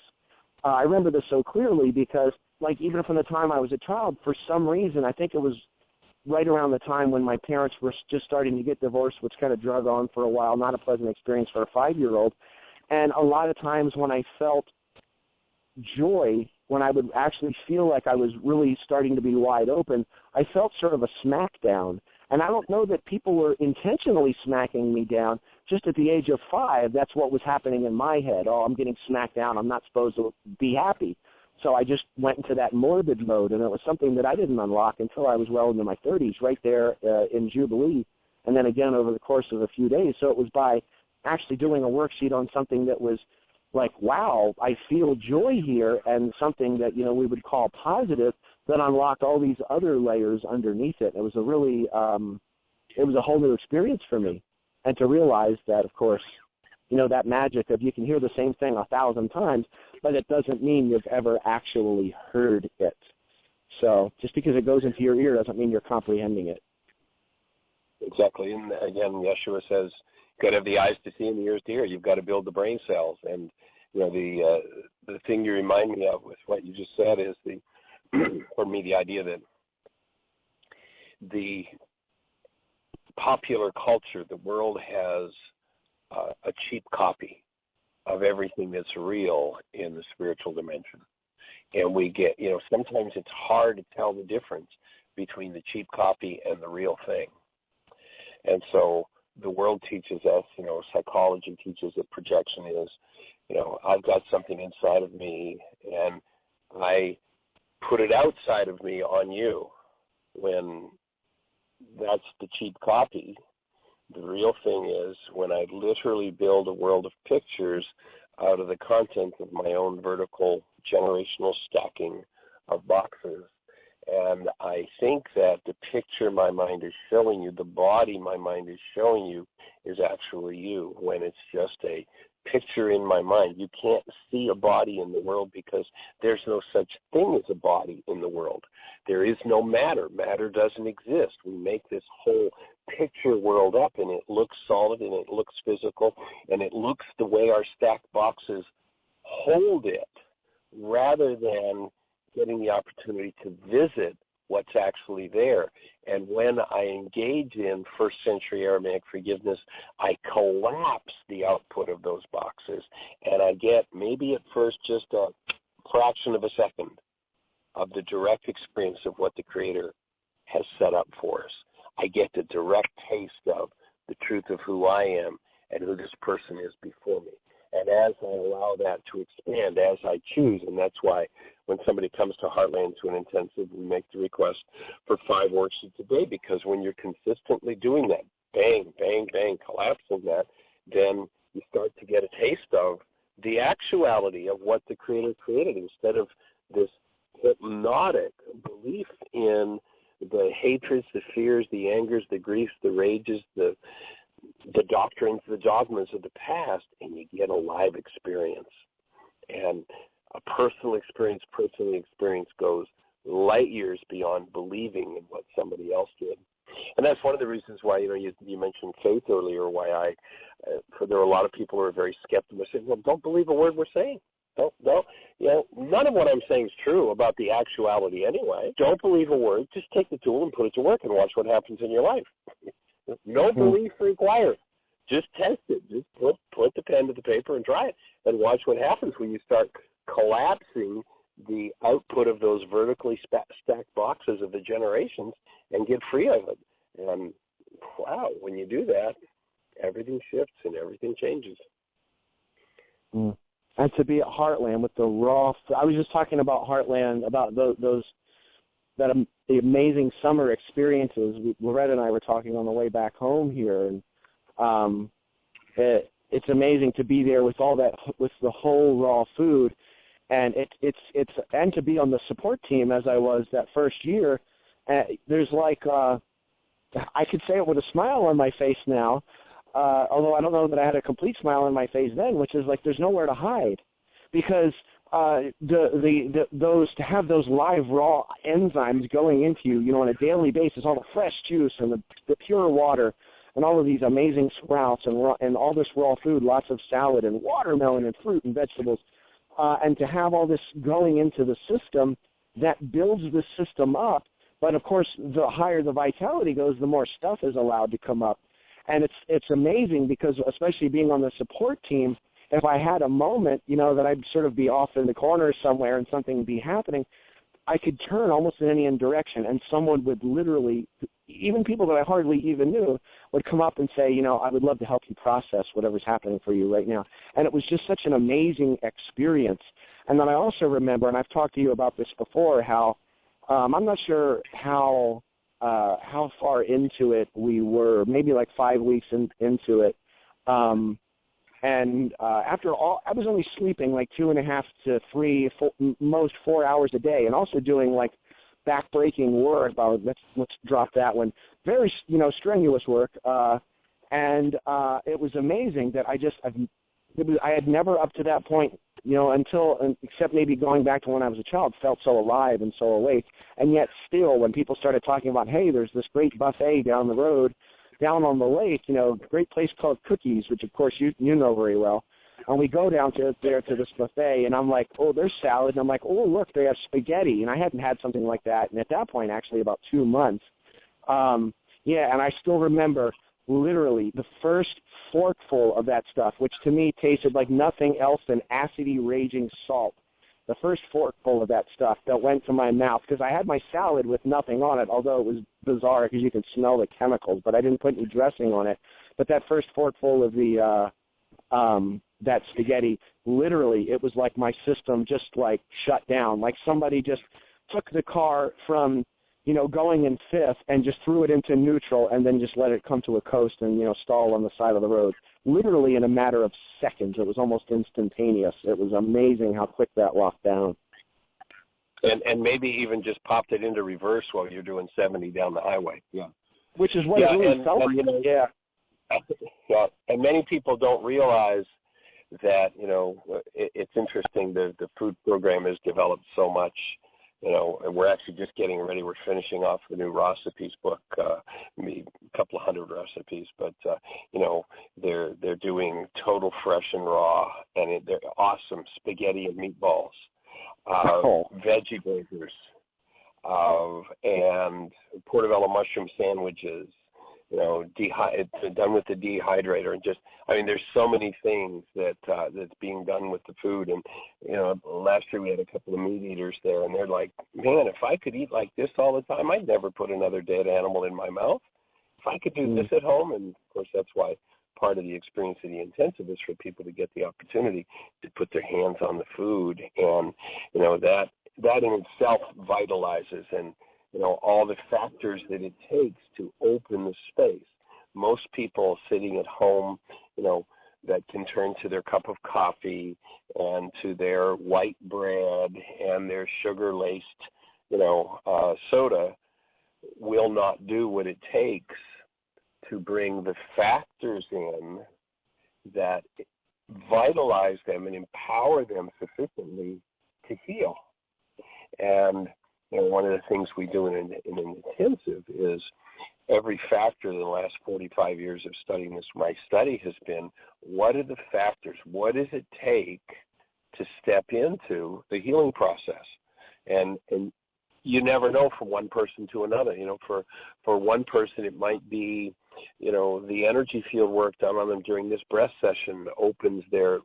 I remember this so clearly because, even from the time I was a child, for some reason, I think it was right around the time when my parents were just starting to get divorced, which kind of drug on for a while, not a pleasant experience for a 5-year-old. And a lot of times when I felt joy, when I would actually feel like I was really starting to be wide open, I felt sort of a smackdown. And I don't know that people were intentionally smacking me down. Just at the age of 5, that's what was happening in my head. Oh, I'm getting smacked down. I'm not supposed to be happy. So I just went into that morbid mode, and it was something that I didn't unlock until I was well into my 30s, right there in Jubilee, and then again over the course of a few days. So it was by actually doing a worksheet on something that was like, wow, I feel joy here, and something that, we would call positive, that unlocked all these other layers underneath it. It was a really, it was a whole new experience for me. And to realize that, of course, that magic of you can hear the same thing 1,000 times, but it doesn't mean you've ever actually heard it. So just because it goes into your ear doesn't mean you're comprehending it. Exactly. And again, Yeshua says, you've got to have the eyes to see and the ears to hear. You've got to build the brain cells. And, the thing you remind me of with what you just said is for me, the idea that the popular culture, the world has a cheap copy of everything that's real in the spiritual dimension. And we get, sometimes it's hard to tell the difference between the cheap copy and the real thing. And so the world teaches us, psychology teaches that projection is I've got something inside of me, and I put it outside of me on you, when that's the cheap copy. The real thing is when I literally build a world of pictures out of the content of my own vertical generational stacking of boxes. And I think that the picture my mind is showing you, the body my mind is showing you, is actually you, when it's just a picture in my mind. You can't see a body in the world because there's no such thing as a body in the world. There is no matter. Matter doesn't exist. We make this whole picture world up, and it looks solid, and it looks physical, and it looks the way our stacked boxes hold it, rather than getting the opportunity to visit what's actually there. And when I engage in first century Aramaic forgiveness, I collapse the output of those boxes, and I get maybe at first just a fraction of a second of the direct experience of what the Creator has set up for us. I get the direct taste of the truth of who I am and who this person is before me. And as I allow that to expand, as I choose, and that's why when somebody comes to Heartland to an intensive, we make the request for 5 worksheets a day, because when you're consistently doing that, bang, bang, bang, collapsing that, then you start to get a taste of the actuality of what the Creator created, instead of this hypnotic belief in the hatreds, the fears, the angers, the griefs, the rages, the doctrines, the dogmas of the past, and you get a live experience. And a personal experience goes light years beyond believing in what somebody else did. And that's one of the reasons why, you mentioned faith earlier, why there are a lot of people who are very skeptical. They say, well, don't believe a word we're saying. Don't, none of what I'm saying is true about the actuality anyway. Don't believe a word. Just take the tool and put it to work and watch what happens in your life. No belief required. Just test it. Just put the pen to the paper and try it, and watch what happens when you start collapsing the output of those vertically stacked boxes of the generations and get free of it. And wow, when you do that, everything shifts and everything changes. And to be at Heartland with the raw, I was just talking about Heartland, about the amazing summer experiences. Loretta and I were talking on the way back home here, and it's amazing to be there with all that, with the whole raw food, and and to be on the support team as I was that first year. There's like I could say it with a smile on my face now, although I don't know that I had a complete smile on my face then, which is like there's nowhere to hide, because those to have those live raw enzymes going into you, on a daily basis, all the fresh juice and the pure water and all of these amazing sprouts and all this raw food, lots of salad and watermelon and fruit and vegetables, and to have all this going into the system that builds the system up. But of course, the higher the vitality goes, the more stuff is allowed to come up. And it's amazing, because especially being on the support team, if I had a moment, that I'd sort of be off in the corner somewhere and something would be happening, I could turn almost in any direction, and someone would literally, even people that I hardly even knew, would come up and say, I would love to help you process whatever's happening for you right now. And it was just such an amazing experience. And then I also remember, and I've talked to you about this before, how I'm not sure how far into it we were, maybe like 5 weeks into it. And after all, I was only sleeping like 2.5 to 3, most 4 hours a day, and also doing like back-breaking work. Let's drop that one. Very, strenuous work. And it was amazing that I had never up to that point, except maybe going back to when I was a child, felt so alive and so awake. And yet still, when people started talking about, hey, there's this great buffet down the road, down on the lake, great place called Cookies, which of course you know very well. And we go down there to this buffet, and I'm like, oh, there's salad. And I'm like, oh, look, they have spaghetti. And I hadn't had something like that. And at that point, actually, about 2 months. And I still remember literally the first forkful of that stuff, which to me tasted like nothing else than acidy, raging salt. The first forkful of that stuff that went to my mouth, because I had my salad with nothing on it, although it was bizarre because you could smell the chemicals, but I didn't put any dressing on it. But that first forkful of that spaghetti, literally, it was like my system just like shut down. Like somebody just took the car from, going in fifth and just threw it into neutral and then just let it come to a coast and, stall on the side of the road. Literally in a matter of seconds. It was almost instantaneous. It was amazing how quick that locked down. And maybe even just popped it into reverse while you're doing 70 down the highway. Yeah. Which is what it really felt like. Yeah. Yeah, and many people don't realize that, it's interesting that the food program has developed so much, and we're actually just getting ready. We're finishing off the new recipes book, maybe a couple of hundred recipes, but, they're doing total fresh and raw, and they're awesome spaghetti and meatballs, veggie burgers, and portobello mushroom sandwiches, done with the dehydrator, and there's so many things that's being done with the food. And, last year we had a couple of meat eaters there, and they're like, man, if I could eat like this all the time, I'd never put another dead animal in my mouth. If I could do this at home, and of course that's why part of the experience of the intensive is for people to get the opportunity to put their hands on the food, and, that in itself vitalizes and, all the factors that it takes to open the space. Most people sitting at home, that can turn to their cup of coffee and to their white bread and their sugar-laced, soda, will not do what it takes to bring the factors in that vitalize them and empower them sufficiently to heal. And one of the things we do in an intensive is every factor in the last 45 years of studying this, my study has been, what are the factors? What does it take to step into the healing process? And you never know from one person to another. For one person, it might be, the energy field work done on them during this breath session opens their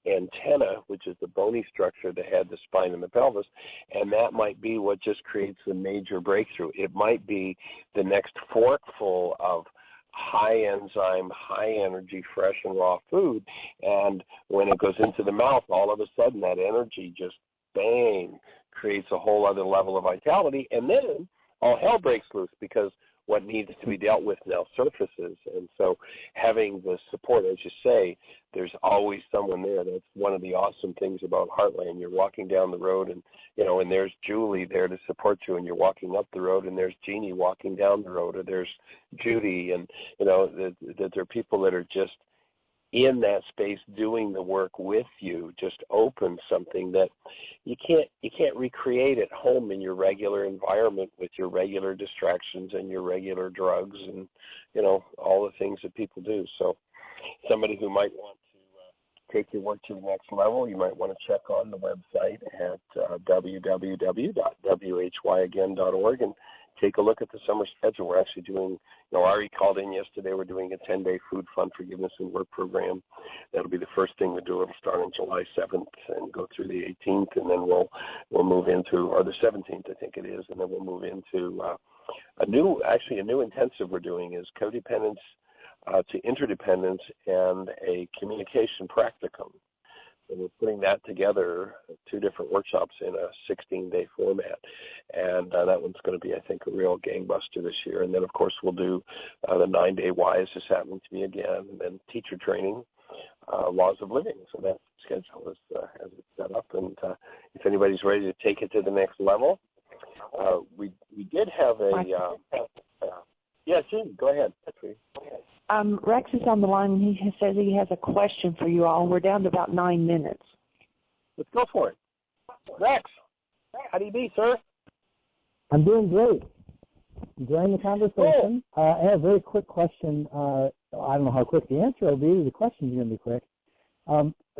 antenna, which is the bony structure, the head, the spine, and the pelvis, and that might be what just creates the major breakthrough. It might be the next forkful of high enzyme, high energy, fresh and raw food, and when it goes into the mouth, all of a sudden that energy just, bang, creates a whole other level of vitality, and then all hell breaks loose because what needs to be dealt with now surfaces. And so having the support, as you say, there's always someone there. That's one of the awesome things about Heartland. You're walking down the road and, and there's Julie there to support you, and you're walking up the road and there's Jeannie walking down the road, or there's Judy, and, that there are people that are just in that space doing the work with you. Just opens something that you can't recreate at home in your regular environment with your regular distractions and your regular drugs and all the things that people do. So somebody who might want to take your work to the next level, you might want to check on the website at www.whyagain.org and take a look at the summer schedule. We're actually doing, Ari called in yesterday, we're doing a 10-day food fund forgiveness and work program. That'll be the first thing we do. It'll start on July 7th and go through the 18th, and then we'll move into, or the 17th, I think it is, and then we'll move into a new intensive we're doing is codependence to interdependence and a communication practicum. And we're putting that together, 2 different workshops in a 16-day format. And that one's going to be, I think, a real gangbuster this year. And then, of course, we'll do the 9-day Why Is This Happening to Me Again, and then teacher training, Laws of Living. So that schedule is as it's set up. And if anybody's ready to take it to the next level, we did have a yeah, Gene, go ahead. Rex is on the line, and he says he has a question for you all. We're down to about 9 minutes. Let's go for it. Rex, how do you be, sir? I'm doing great. Enjoying the conversation. I have a very quick question. I don't know how quick the answer will be. The question's going to be quick.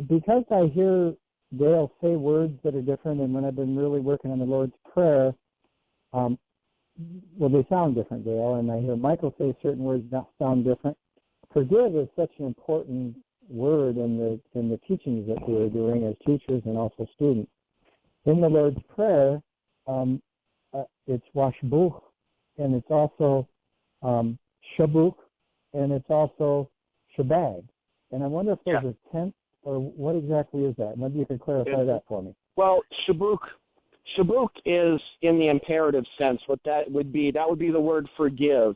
Because I hear Dale say words that are different, and when I've been really working on the Lord's Prayer, well, they sound different, Dale, and I hear Michael say certain words sound different. Forgive is such an important word in the teachings that we are doing as teachers and also students. In the Lord's Prayer, it's washbuch, and it's also shabuk, and it's also shabag. And I wonder if there's a tense, or what exactly is that? Maybe you could clarify that for me. Well, shabuk is in the imperative sense. What that would be the word forgive.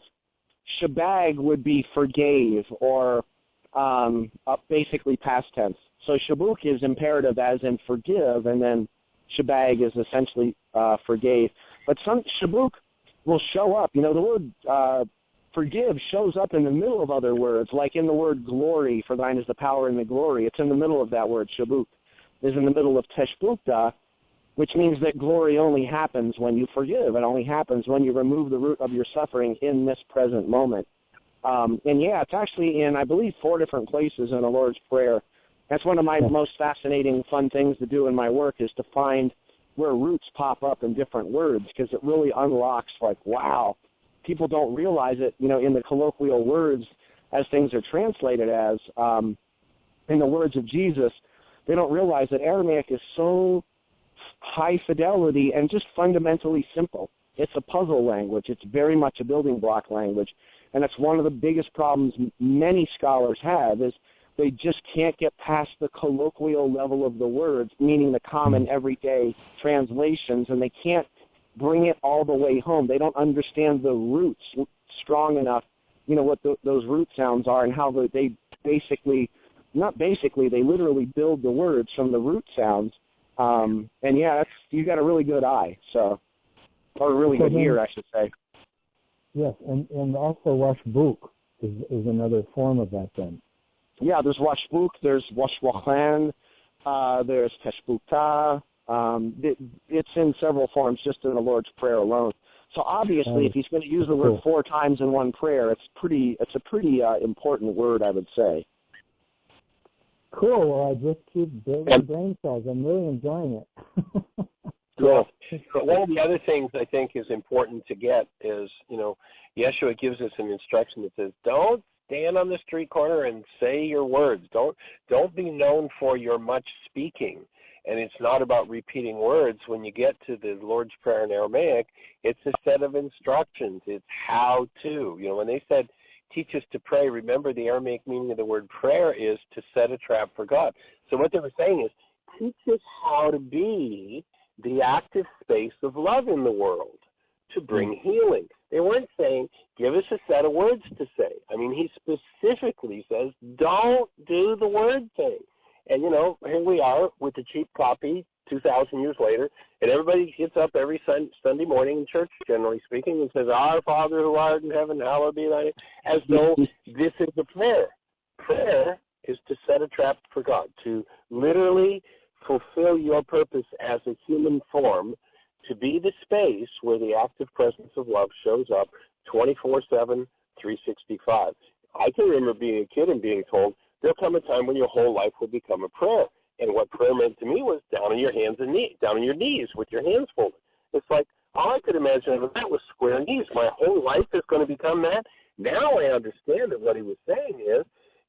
Shabag would be forgave, or basically past tense. So shabuk is imperative as in forgive, and then shabag is essentially forgave. But some shabuk will show up. The word forgive shows up in the middle of other words, like in the word glory, for thine is the power and the glory. It's in the middle of that word. Shabuk is in the middle of teshbukta, which means that glory only happens when you forgive. It only happens when you remove the root of your suffering in this present moment. It's actually in, I believe, 4 different places in the Lord's Prayer. That's one of my most fascinating, fun things to do in my work, is to find where roots pop up in different words, because it really unlocks, like, wow, people don't realize it, in the colloquial words as things are translated as, in the words of Jesus, they don't realize that Aramaic is so high fidelity and just fundamentally simple. It's a puzzle language. It's very much a building block language. And that's one of the biggest problems many scholars have, is they just can't get past the colloquial level of the words, meaning the common everyday translations, and they can't bring it all the way home. They don't understand the roots strong enough, what those root sounds are, and how they they literally build the words from the root sounds. You got a really good eye, or a really good ear, I should say. Yes, and also washbuk is another form of that then. Yeah, there's washbuk, there's washwachan, there's teshbukta. It's in several forms just in the Lord's Prayer alone. So obviously, if he's going to use the word 4 times in one prayer, it's a pretty important word, I would say. Cool. Well, I just keep building brain cells. I'm really enjoying it. Cool. But one of the other things I think is important to get is, Yeshua gives us an instruction that says, don't stand on the street corner and say your words. Don't be known for your much speaking. And it's not about repeating words. When you get to the Lord's Prayer in Aramaic, it's a set of instructions. It's how to. When they said, teach us to pray, remember the Aramaic meaning of the word prayer is to set a trap for God. So what they were saying is, teach us how to be the active space of love in the world to bring healing. They weren't saying, give us a set of words to say. I mean, he specifically says, don't do the word thing. And, here we are with the cheap copy 2,000 years later, and everybody gets up every Sunday morning in church, generally speaking, and says, Our Father who art in heaven, hallowed be thy name, as though this is a prayer. Prayer is to set a trap for God, to literally fulfill your purpose as a human form, to be the space where the active presence of love shows up 24/7, 365. I can remember being a kid and being told, there'll come a time when your whole life will become a prayer. And what prayer meant to me was down on your hands and knees, down on your knees with your hands folded. It's like, all I could imagine of that was square knees. My whole life is going to become that. Now I understand that what he was saying is,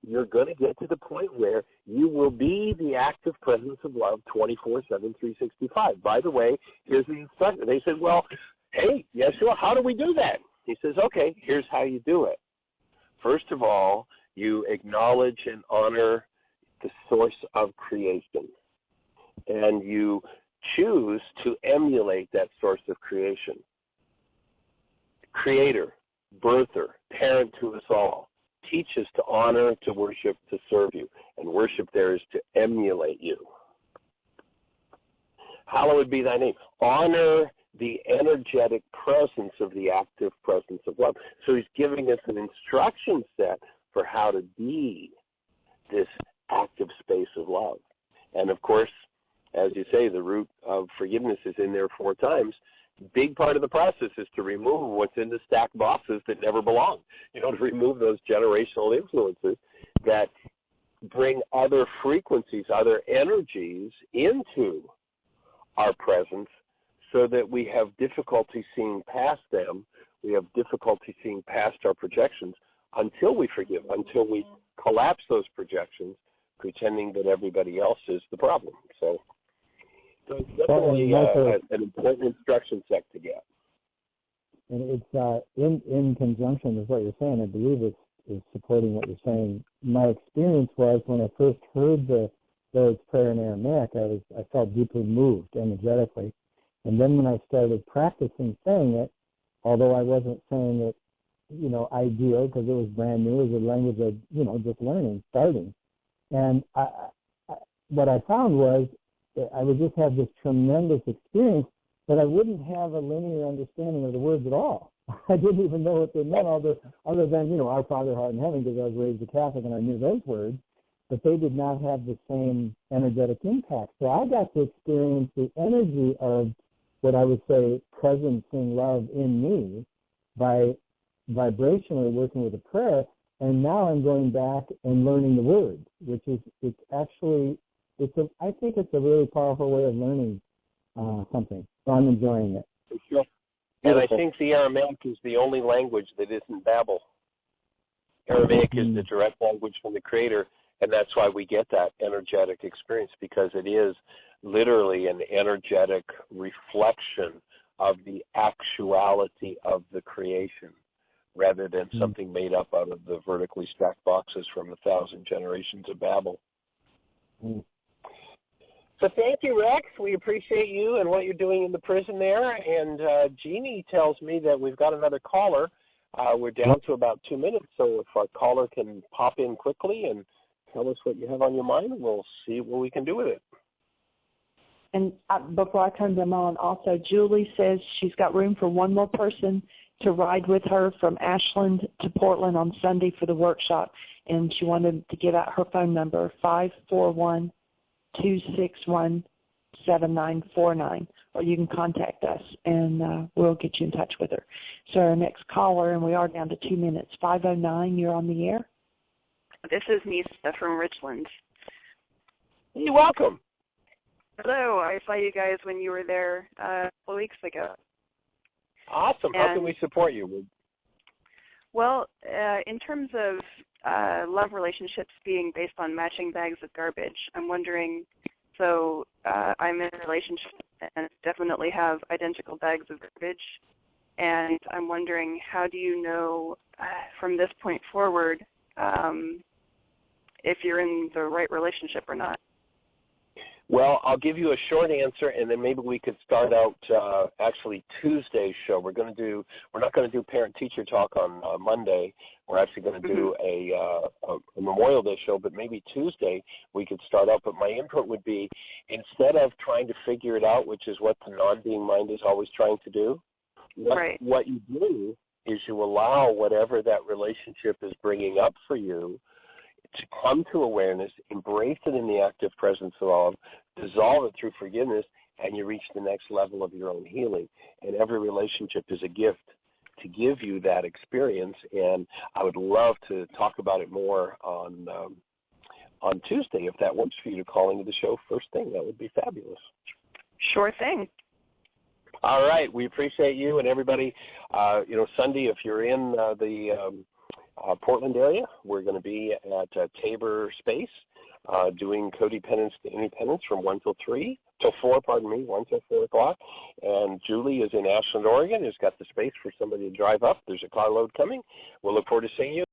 you're going to get to the point where you will be the active presence of love 24/7, 365. By the way, here's the instruction. They said, well, hey, Yeshua, how do we do that? He says, okay, here's how you do it. First of all, you acknowledge and honor the source of creation, and you choose to emulate that source of creation. Creator, birther, parent to us all. Teach us to honor, to worship, to serve you. And worship there is to emulate you. Hallowed be thy name. Honor the energetic presence of the active presence of love. So he's giving us an instruction set for how to be this active space of love. And of course, as you say, the root of forgiveness is in there 4 times. Big part of the process is to remove what's in the stack boxes that never belong. To remove those generational influences that bring other frequencies, other energies into our presence, so that we have difficulty seeing past them. We have difficulty seeing past our projections until we forgive, until we collapse those projections, pretending that everybody else is the problem. So it's definitely an important instruction set to get. And it's in conjunction with what you're saying. I believe it's is supporting what you're saying. My experience was when I first heard the Lord's Prayer in Aramaic, I felt deeply moved energetically. And then when I started practicing saying it, although I wasn't saying it, ideal because it was brand new, it was a language of, just learning, starting. And what I found was that I would just have this tremendous experience, but I wouldn't have a linear understanding of the words at all. I didn't even know what they meant, other than, Our Father who art in heaven, because I was raised a Catholic and I knew those words, but they did not have the same energetic impact. So I got to experience the energy of what I would say presencing love in me by vibrationally working with a prayer, and now I'm going back and learning the words, which is, I think it's a really powerful way of learning something. So I'm enjoying it. Sure. And I think the Aramaic is the only language that isn't Babel. Aramaic is the direct language from the Creator, and that's why we get that energetic experience, because it is literally an energetic reflection of the actuality of the creation, rather than something made up out of the vertically stacked boxes from 1,000 generations of Babel. So thank you, Rex. We appreciate you and what you're doing in the prison there. And Jeannie tells me that we've got another caller. We're down to about 2 minutes, so if our caller can pop in quickly and tell us what you have on your mind, we'll see what we can do with it. And before I turn them on, also Julie says she's got room for one more person to ride with her from Ashland to Portland on Sunday for the workshop, and she wanted to give out her phone number, 541-261-7949, or you can contact us, and we'll get you in touch with her. So our next caller, and we are down to 2 minutes, 509, you're on the air. This is Nisa from Richland. You're welcome. Hello, I saw you guys when you were there a couple weeks ago. Awesome. How can we support you? Well, in terms of love relationships being based on matching bags of garbage, I'm wondering, so I'm in a relationship and definitely have identical bags of garbage, and I'm wondering, how do you know from this point forward if you're in the right relationship or not? Well, I'll give you a short answer, and then maybe we could start out actually Tuesday's show. We're not going to do parent-teacher talk on Monday. We're actually going to do a Memorial Day show, but maybe Tuesday we could start out. But my input would be, instead of trying to figure it out, which is what the non-being mind is always trying to do, what you do is you allow whatever that relationship is bringing up for you to come to awareness, embrace it in the active presence of love, dissolve it through forgiveness, and you reach the next level of your own healing. And every relationship is a gift to give you that experience. And I would love to talk about it more on Tuesday, if that works for you, to call into the show first thing. That would be fabulous. Sure thing. All right. We appreciate you and everybody. Sunday, if you're in the Portland area, we're going to be at Tabor Space doing codependence to independence from 1 till 4 o'clock. And Julie is in Ashland, Oregon, has got the space for somebody to drive up. There's a carload coming. We'll look forward to seeing you.